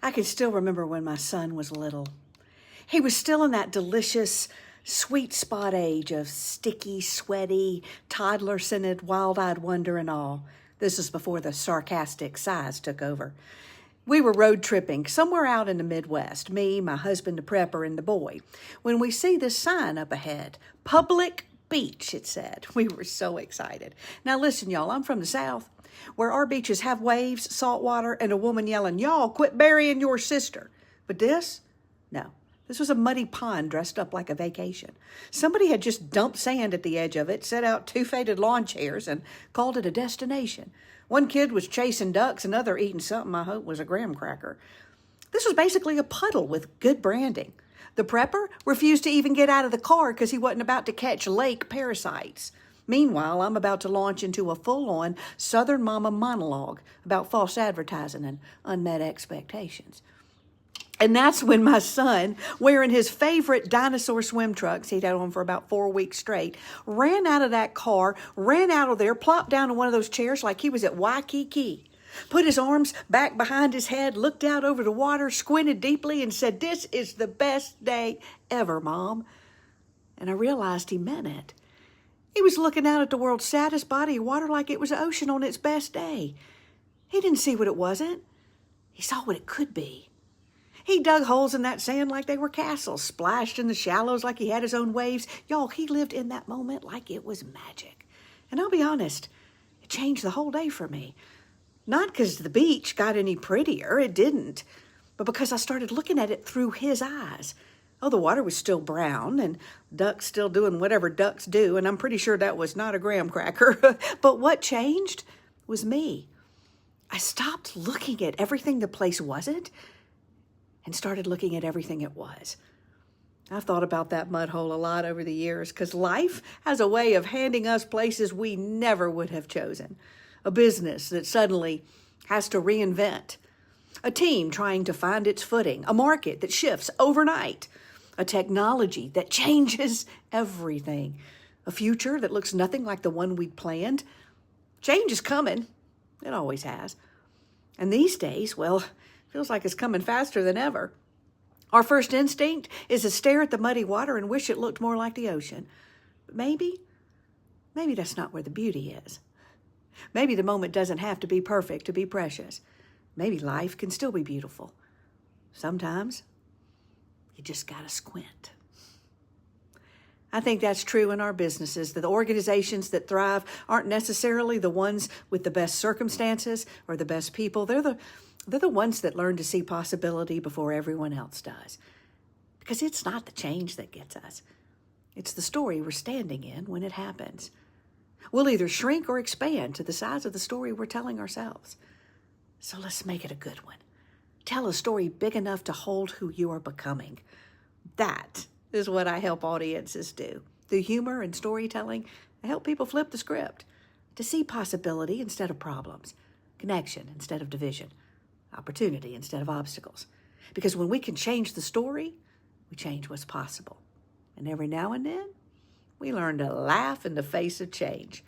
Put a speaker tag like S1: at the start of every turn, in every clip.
S1: I can still remember when my son was little. He was still in that delicious, sweet spot age of sticky, sweaty, toddler-scented, wild-eyed wonder and all. This is before the sarcastic sighs took over. We were road tripping somewhere out in the Midwest, me, my husband, the prepper, and the boy, when we see this sign up ahead. Public beach, it said. We were so excited. Now listen, y'all, I'm from the South, where our beaches have waves, salt water, and a woman yelling, "Y'all, quit burying your sister." But this? No. This was a muddy pond dressed up like a vacation. Somebody had just dumped sand at the edge of it, set out 2 faded lawn chairs, and called it a destination. One kid was chasing ducks, another eating something I hope was a graham cracker. This was basically a puddle with good branding. The prepper refused to even get out of the car because he wasn't about to catch lake parasites. Meanwhile, I'm about to launch into a full-on Southern Mama monologue about false advertising and unmet expectations. And that's when my son, wearing his favorite dinosaur swim trunks, he'd had on for about 4 weeks straight, ran out of that car, ran out of there, plopped down in one of those chairs like he was at Waikiki, put his arms back behind his head, looked out over the water, squinted deeply, and said, "This is the best day ever, Mom." And I realized he meant it. He was looking out at the world's saddest body of water like it was the ocean on its best day. He didn't see what it wasn't. He saw what it could be. He dug holes in that sand like they were castles, splashed in the shallows like he had his own waves. Y'all, he lived in that moment like it was magic. And I'll be honest, it changed the whole day for me. Not because the beach got any prettier, it didn't, but because I started looking at it through his eyes. Oh, the water was still brown, and ducks still doing whatever ducks do, and I'm pretty sure that was not a graham cracker. But what changed was me. I stopped looking at everything the place wasn't and started looking at everything it was. I've thought about that mud hole a lot over the years because life has a way of handing us places we never would have chosen. A business that suddenly has to reinvent. A team trying to find its footing. A market that shifts overnight. A technology that changes everything. A future that looks nothing like the one we'd planned. Change is coming. It always has. And these days, well, feels like it's coming faster than ever. Our first instinct is to stare at the muddy water and wish it looked more like the ocean. But maybe that's not where the beauty is. Maybe the moment doesn't have to be perfect to be precious. Maybe life can still be beautiful. Sometimes you just gotta squint. I think that's true in our businesses, that the organizations that thrive aren't necessarily the ones with the best circumstances or the best people. They're the ones that learn to see possibility before everyone else does. Because it's not the change that gets us. It's the story we're standing in when it happens. We'll either shrink or expand to the size of the story we're telling ourselves. So let's make it a good one. Tell a story big enough to hold who you are becoming. That is what I help audiences do. Through humor and storytelling, I help people flip the script to see possibility instead of problems, connection instead of division, opportunity instead of obstacles. Because when we can change the story, we change what's possible. And every now and then, we learn to laugh in the face of change.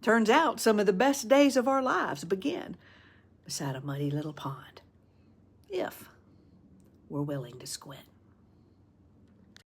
S1: Turns out some of the best days of our lives begin beside a muddy little pond, if we're willing to squint.